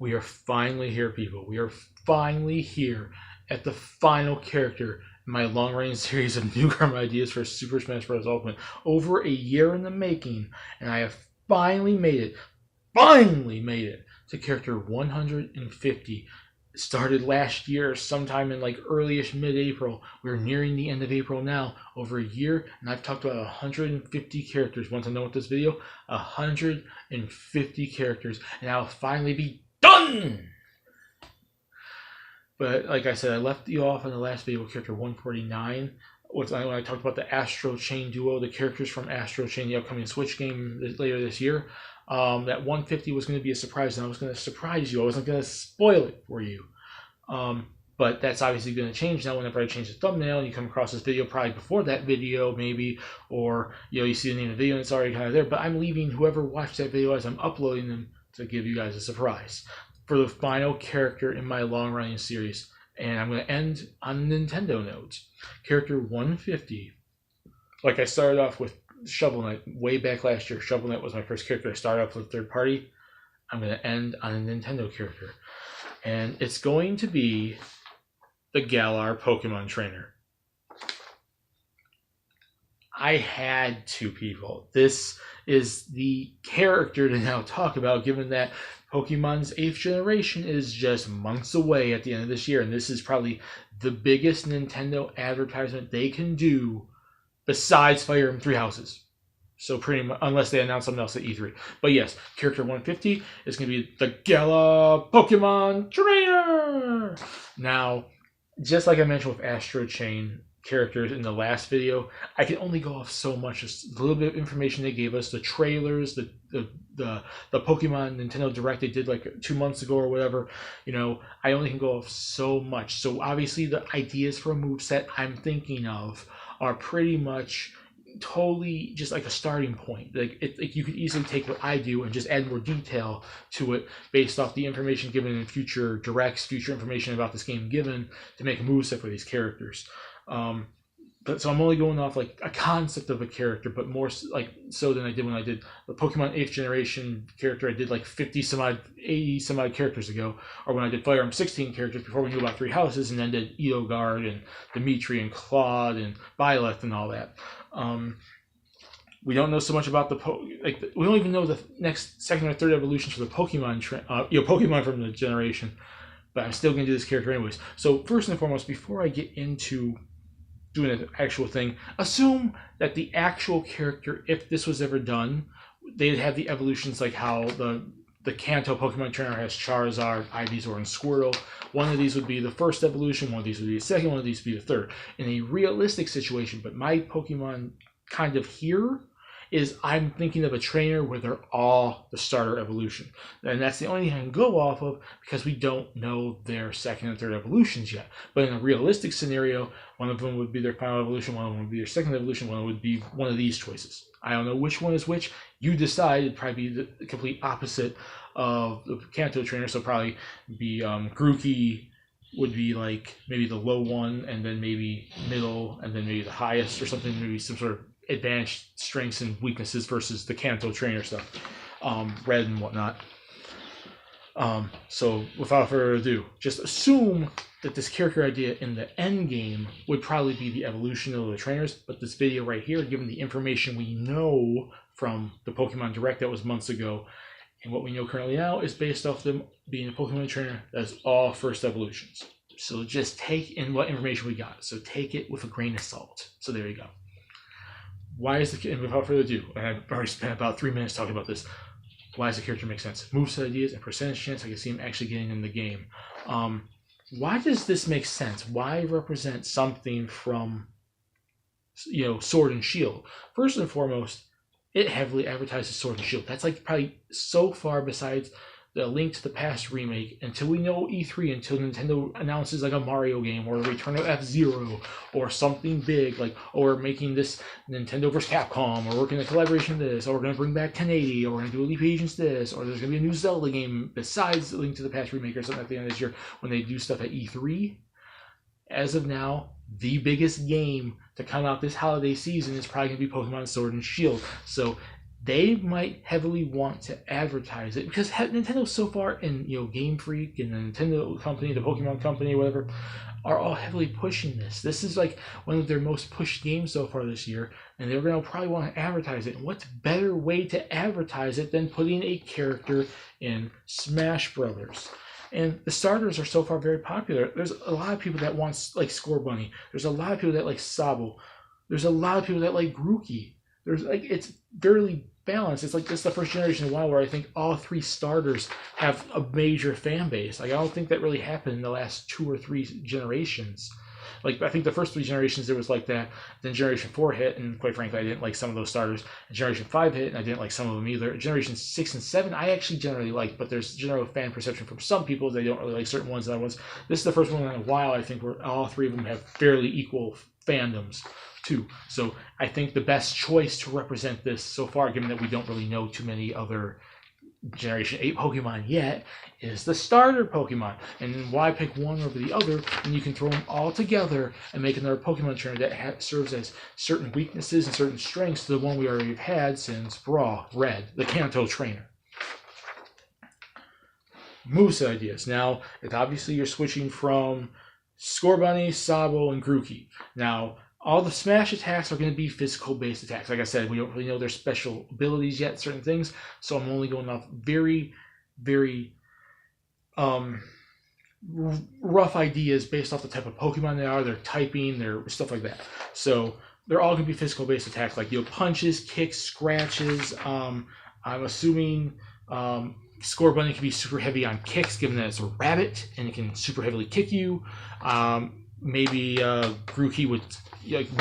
We are finally here, people. We are finally here at the final character in my long-running series of Newcomer ideas for Super Smash Bros. Ultimate. Over a year in the making, and I have finally made it to character 150. It started last year, sometime in like early-ish mid-April. We're nearing the end of April now, over a year, and I've talked about 150 characters. Want to know what this video? 150 characters, and I'll finally be done! But like I said, I left you off in the last video with character 149. When I talked about the Astro Chain duo, the characters from Astro Chain, the upcoming Switch game later this year. That 150 was going to be a surprise, and I was going to surprise you. I wasn't going to spoil it for you. But that's obviously going to change now whenever I change the thumbnail and you come across this video probably before that video maybe, or you see the name of the video and it's already kind of there. But I'm leaving whoever watched that video as I'm uploading them to give you guys a surprise for the final character in my long-running series. And I'm going to end on Nintendo notes. Character 150. Like I started off with Shovel Knight way back last year. Shovel Knight was my first character. I started off with third party. I'm going to end on a Nintendo character. And it's going to be the Galar Pokemon trainer. I had to, people. This is the character to now talk about, given that Pokemon's 8th generation is just months away at the end of this year. And this is probably the biggest Nintendo advertisement they can do besides Fire Emblem Three Houses. So pretty much, unless they announce something else at E3. But yes, character 150 is going to be the Galar Pokemon Trainer! Now, just like I mentioned with Astro Chain characters in the last video, I can only go off so much. Just a little bit of information they gave us, the trailers, the Pokemon Nintendo Direct they did like 2 months ago or whatever. I only can go off so much. So obviously the ideas for a moveset I'm thinking of are pretty much totally just like a starting point. Like you could easily take what I do and just add more detail to it based off the information given in future directs, future information about this game given to make a moveset for these characters. But so I'm only going off like a concept of a character, but more like so than I did when I did the Pokemon 8th generation character. I did like 80 some odd characters ago, or when I did Fire Emblem 16 characters before we knew about Three Houses, and then did Edelgard and Dimitri and Claude and Byleth and all that. We don't know so much about we don't even know the next second or third evolutions for the Pokemon Pokemon from the generation, but I'm still going to do this character anyways. So first and foremost, before I get into doing an actual thing, assume that the actual character, if this was ever done, they'd have the evolutions like how the Kanto Pokemon trainer has Charizard, Ivysaur, and Squirtle. One of these would be the first evolution, one of these would be the second, one of these would be the third. In a realistic situation, but my Pokemon kind of here is I'm thinking of a trainer where they're all the starter evolution. And that's the only thing I can go off of because we don't know their second and third evolutions yet. But in a realistic scenario, one of them would be their final evolution, one of them would be their second evolution, one would be one of these choices. I don't know which one is which. You decide. It'd probably be the complete opposite of the Kanto trainer, so probably be Grookey would be like maybe the low one, and then maybe middle, and then maybe the highest or something, maybe some sort of advanced strengths and weaknesses versus the Kanto trainer stuff, red and whatnot. So without further ado, just assume that this character idea in the end game would probably be the evolution of the trainers, but this video right here, given the information we know from the Pokemon Direct that was months ago, and what we know currently now is based off them being a Pokemon trainer that's all first evolutions. So just take in what information we got. So take it with a grain of salt. So there you go. Why is and without further ado, and I've already spent about 3 minutes talking about this, why does the character make sense? Moveset ideas and percentage chance I can see him actually getting in the game. Why does this make sense? Why represent something from Sword and Shield? First and foremost, it heavily advertises Sword and Shield. That's like probably so far besides the Link to the Past remake until we know E3, until Nintendo announces like a Mario game or a Return of F-Zero or something big, like, or we're making this Nintendo vs. Capcom, or working a collaboration of this, or we're going to bring back 1080, or we're going to do Elite Agents this, or there's going to be a new Zelda game besides Link to the Past remake or something at the end of this year when they do stuff at E3. As of now, the biggest game to come out this holiday season is probably going to be Pokemon Sword and Shield. So they might heavily want to advertise it because Nintendo so far, and Game Freak and the Nintendo company, the Pokemon company, whatever, are all heavily pushing this. This is like one of their most pushed games so far this year, and they're going to probably want to advertise it. And what's better way to advertise it than putting a character in Smash Brothers? And the starters are so far very popular. There's a lot of people that want like Score Bunny. There's a lot of people that like Sabo. There's a lot of people that like Grookey. There's like, it's fairly balanced. It's like this is the first generation in a while where I think all three starters have a major fan base. Like I don't think that really happened in the last 2 or 3 generations. Like I think the first 3 generations there was like that. Then Generation 4 hit, and quite frankly, I didn't like some of those starters. And Generation 5 hit, and I didn't like some of them either. Generation 6 and 7, I actually generally like, but there's general fan perception from some people they don't really like certain ones than other ones. This is the first one in a while I think where all 3 of them have fairly equal fandoms too. So I think the best choice to represent this so far, given that we don't really know too many other Generation 8 Pokemon yet, is the starter Pokemon. And why pick one over the other when you can throw them all together and make another Pokemon trainer that serves as certain weaknesses and certain strengths to the one we already have had since Raw Red, the Kanto trainer. Moveset ideas. Now, it's obviously you're switching from Score Bunny, Sabo, and Grookey. Now, all the Smash attacks are going to be physical-based attacks. Like I said, we don't really know their special abilities yet, certain things, so I'm only going off very, very rough ideas based off the type of Pokemon they are, their typing, their stuff like that. So they're all going to be physical-based attacks, like punches, kicks, scratches. I'm assuming Score Bunny can be super heavy on kicks, given that it's a rabbit, and it can super heavily kick you. Maybe Grookey would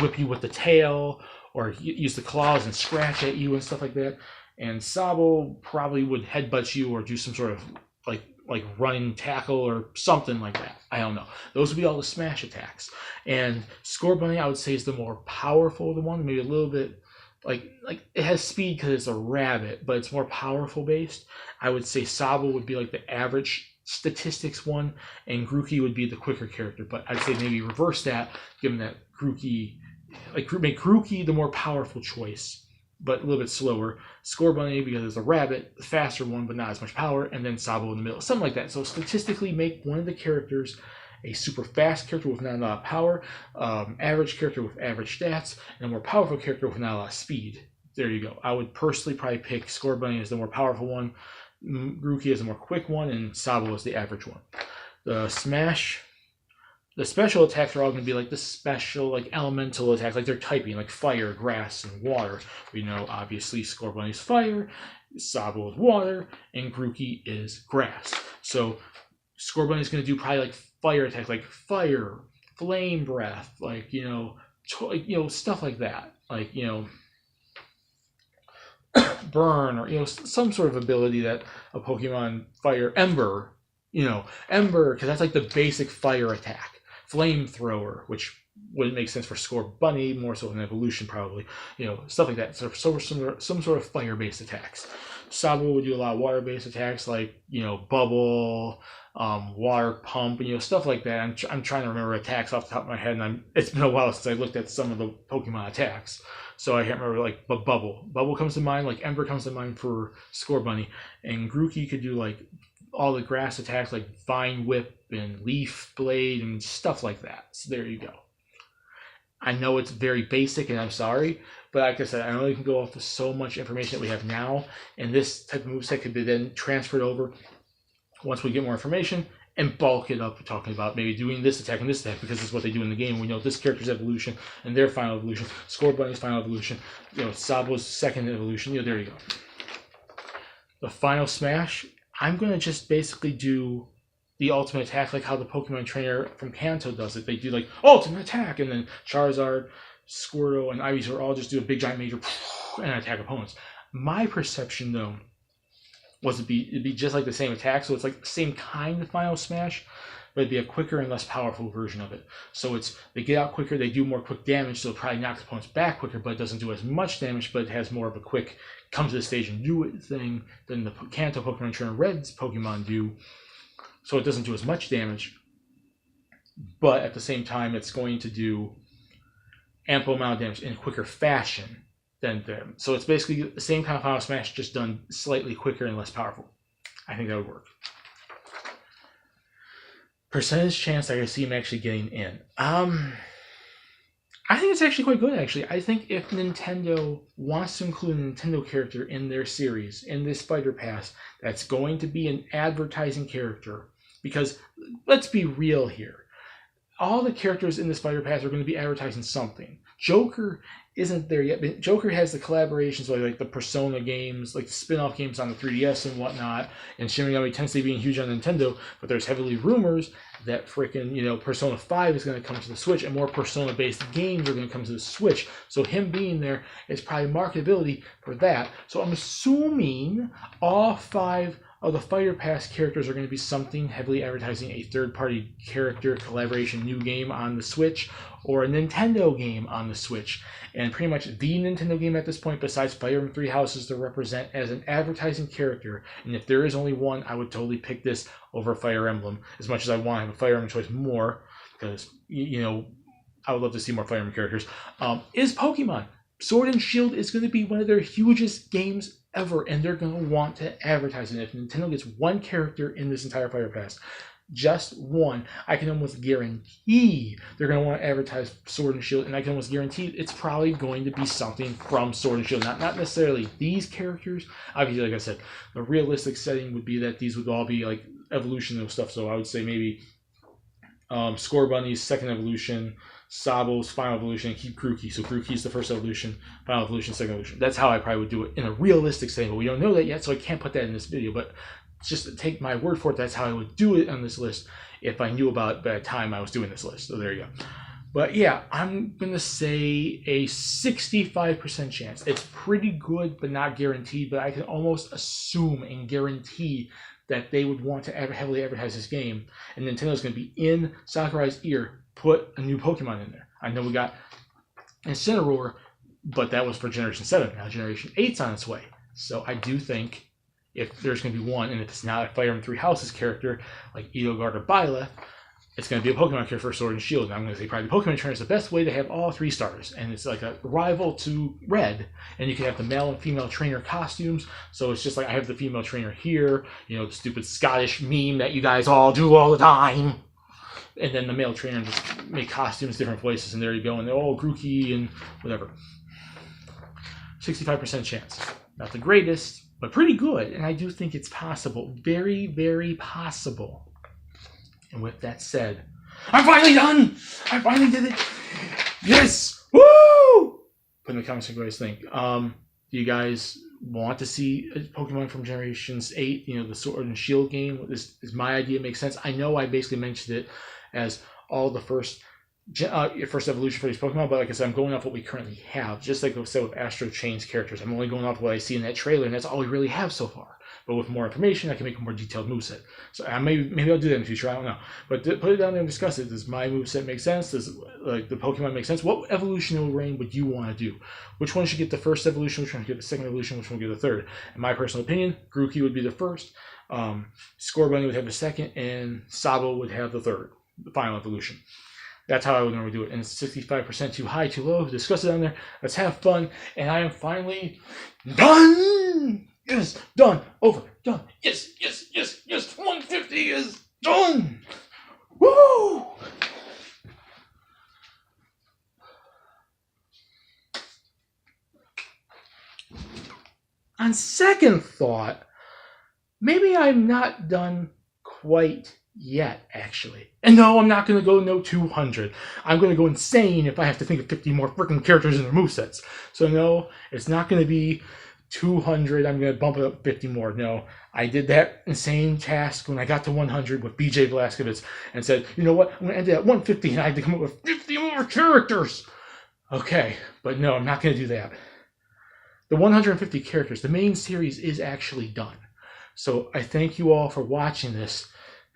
whip you with the tail, or use the claws and scratch at you and stuff like that. And Sabo probably would headbutt you or do some sort of like running tackle or something like that. I don't know. Those would be all the Smash attacks. And Score Bunny, I would say, is the more powerful one. Maybe a little bit like it has speed because it's a rabbit, but it's more powerful based. I would say Sabo would be like the average statistics one, and Grookey would be the quicker character. But I'd say maybe reverse that, given that Grookey, make Grookey the more powerful choice, but a little bit slower. Score Bunny, because it's a rabbit, the faster one, but not as much power, and then Sabo in the middle, something like that. So statistically, make one of the characters a super fast character with not a lot of power, average character with average stats, and a more powerful character with not a lot of speed. There you go. I would personally probably pick Score Bunny as the more powerful one, Grookey as the more quick one, and Sabo as the average one. The special attacks are all going to be like the special, like elemental attacks, like they're typing, like fire, grass, and water. We know obviously Score Bunny's fire, Sabo is water, and Grookey is grass. So Score Bunny's going to do probably like fire attacks, like fire, flame breath, like stuff like that, like burn, or some sort of ability that a Pokemon fire, ember, because that's like the basic fire attack. Flamethrower, which wouldn't make sense for Score Bunny, more so an evolution probably, stuff like that. So some sort of fire-based attacks. Sabo would do a lot of water-based attacks, like bubble, water pump, stuff like that. I'm trying to remember attacks off the top of my head, and it's been a while since I looked at some of the Pokemon attacks, so I can't remember. But bubble comes to mind, like Ember comes to mind for Score Bunny, and Grookey could do like all the grass attacks, like Vine Whip and Leaf Blade and stuff like that. So there you go. I know it's very basic, and I'm sorry, but like I said, I only can go off of so much information that we have now, and this type of moveset could be then transferred over once we get more information and bulk it up, talking about maybe doing this attack and this attack, because it's what they do in the game. We know this character's evolution and their final evolution, Score Bunny's final evolution, Sabo's second evolution. There you go. The final Smash, I'm going to just basically do the ultimate attack, like how the Pokemon trainer from Kanto does it. They do like ultimate attack, and then Charizard, Squirtle, and Ivysaur all just do a big giant major and attack opponents. My perception, though, was it'd be just like the same attack, so it's like the same kind of final Smash, but it'd be a quicker and less powerful version of it. So they get out quicker, they do more quick damage, so it probably knocks opponents back quicker, but it doesn't do as much damage, but it has more of a quick come to the stage and do it thing than the Kanto Pokemon Trainer Red's Pokemon do. So it doesn't do as much damage, but at the same time, it's going to do ample amount of damage in a quicker fashion than them. So it's basically the same kind of Final Smash, just done slightly quicker and less powerful. I think that would work. Percentage chance I can see him actually getting in. I think it's actually quite good, actually. I think if Nintendo wants to include a Nintendo character in their series, in this Fighter Pass, that's going to be an advertising character. Because, let's be real here. All the characters in this Fighter Pass are going to be advertising something. Joker isn't there yet, but Joker has the collaborations like the Persona games, like the spin-off games on the 3DS and whatnot, and Shin Megami Tensei being huge on Nintendo, but there's heavily rumors that freaking, Persona 5 is going to come to the Switch, and more Persona-based games are going to come to the Switch. So him being there is probably marketability for that. So I'm assuming all 5 of the Fighter Pass characters are going to be something heavily advertising a third-party character collaboration new game on the Switch, or a Nintendo game on the Switch. And pretty much the Nintendo game at this point, besides Fire Emblem Three Houses, to represent as an advertising character. And if there is only one, I would totally pick this over Fire Emblem, as much as I want to have a Fire Emblem choice more, because, I would love to see more Fire Emblem characters, is Pokemon. Sword and Shield is going to be one of their hugest games ever, and they're going to want to advertise it. If Nintendo gets one character in this entire Fire Pass, just one, I can almost guarantee they're going to want to advertise Sword and Shield, and I can almost guarantee it's probably going to be something from Sword and Shield. Not necessarily these characters. Obviously, like I said, the realistic setting would be that these would all be like evolution of stuff, so I would say maybe Score Bunny's second evolution, Sabo's final evolution, and keep Grookey. So Grookey's the first evolution, final evolution, second evolution. That's how I probably would do it in a realistic setting, but we don't know that yet, so I can't put that in this video. But just take my word for it, that's how I would do it on this list if I knew about it by the time I was doing this list. So there you go. But yeah, I'm going to say a 65% chance. It's pretty good, but not guaranteed, but I can almost assume and guarantee that they would want to heavily advertise this game, and Nintendo's going to be in Sakurai's ear, put a new Pokemon in there. I know we got Incineroar, but that was for Generation 7. Now Generation 8's on its way. So I do think if there's going to be one, and if it's not a Fire Emblem Three Houses character like Edelgard or Byleth, it's going to be a Pokemon character for Sword and Shield. And I'm going to say probably Pokemon Trainer is the best way to have all 3 starters. And it's like a rival to Red. And you can have the male and female trainer costumes. So it's just like I have the female trainer here, the stupid Scottish meme that you guys all do all the time. And then the male trainer just make costumes different places. And there you go. And they're all Grookey and whatever. 65% chance. Not the greatest, but pretty good. And I do think it's possible. Very, very possible. And with that said, I'm finally done! I finally did it! Yes! Woo! Put in the comments what you guys think. Do you guys want to see a Pokemon from Generations 8, the Sword and Shield game? This is my idea. It makes sense. I know I basically mentioned it as all the first evolution for these Pokemon, but like I said, I'm going off what we currently have. Just like I said with Astro Chain's characters, I'm only going off what I see in that trailer, and that's all we really have so far. But with more information, I can make a more detailed moveset. So maybe I'll do that in the future. I don't know. But put it down there and discuss it. Does my moveset make sense? Does the Pokemon make sense? What evolutionary reign would you want to do? Which one should get the first evolution? Which one should get the second evolution? Which one would get the third? In my personal opinion, Grookey would be the first. Scorbunny would have the second, and Sabo would have the third, the final evolution. That's how I would normally do it. And it's 65% too high, too low. Discuss it down there. Let's have fun. And I am finally done. Yes, done. Over. Done. Yes, yes, yes, yes. 150 is done. Woo! On second thought, maybe I'm not done quite yet, actually. And no, I'm not going to go 200. I'm going to go insane if I have to think of 50 more freaking characters in their movesets. So no, it's not going to be 200. I'm going to bump it up 50 more. No, I did that insane task when I got to 100 with BJ Blazkowicz and said, you know what, I'm going to end it at 150 and I had to come up with 50 more characters. Okay, but no, I'm not going to do that. The 150 characters, the main series is actually done. So I thank you all for watching this.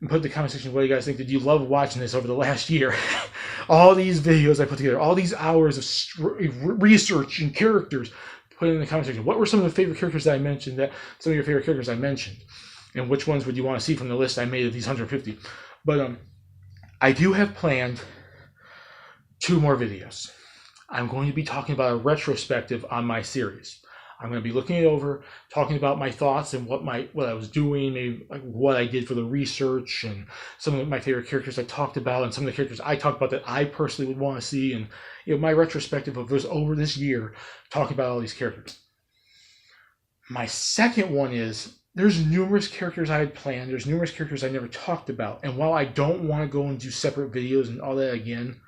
And put in the comment section what you guys think. Did you love watching this over the last year? All these videos I put together, all these hours of research and characters. Put it in the comment section. What were some of the favorite characters that I mentioned? Some of your favorite characters I mentioned, and which ones would you want to see from the list I made of these 150? But I do have planned 2 more videos. I'm going to be talking about a retrospective on my series. I'm going to be looking it over, talking about my thoughts and what I was doing, maybe like what I did for the research, and some of my favorite characters I talked about, and some of the characters I talked about that I personally would want to see, and my retrospective of this over this year, talking about all these characters. My second one is there's numerous characters I had planned. There's numerous characters I never talked about, and while I don't want to go and do separate videos and all that again,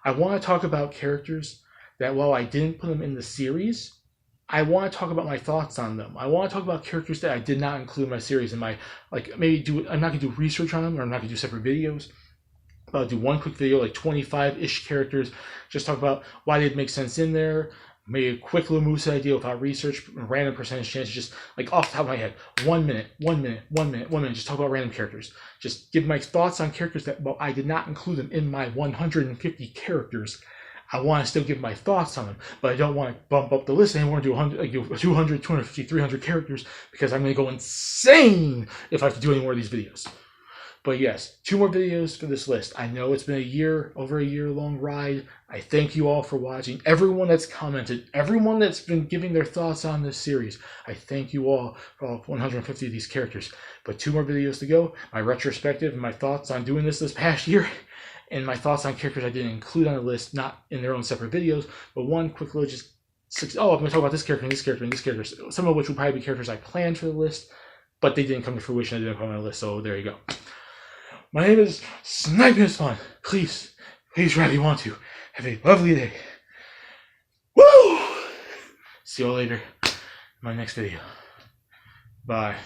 I want to talk about characters that while I didn't put them in the series, I want to talk about my thoughts on them. I want to talk about characters that I did not include in my series. I'm not going to do research on them, or I'm not going to do separate videos. But I'll do one quick video, like 25-ish characters, just talk about why they'd make sense in there. Maybe a quick little moveset idea without research, random percentage chance, just like off the top of my head. 1 minute, just talk about random characters. Just give my thoughts on characters that, well, I did not include them in my 150 characters. I want to still give my thoughts on them, but I don't want to bump up the list anymore and do 100, 200, 250, 300 characters, because I'm going to go insane if I have to do any more of these videos. But yes, 2 more videos for this list. I know it's been over a year long ride. I thank you all for watching. Everyone that's commented, everyone that's been giving their thoughts on this series, I thank you all for all 150 of these characters. But 2 more videos to go. My retrospective and my thoughts on doing this past year, and my thoughts on characters I didn't include on the list, not in their own separate videos, but one quick little I'm going to talk about this character and this character and this character, some of which will probably be characters I planned for the list, but they didn't come to fruition. I didn't put on the list, so there you go. My name is Sniping is Fun. Please, wherever you want to, have a lovely day. Woo! See you all later in my next video. Bye.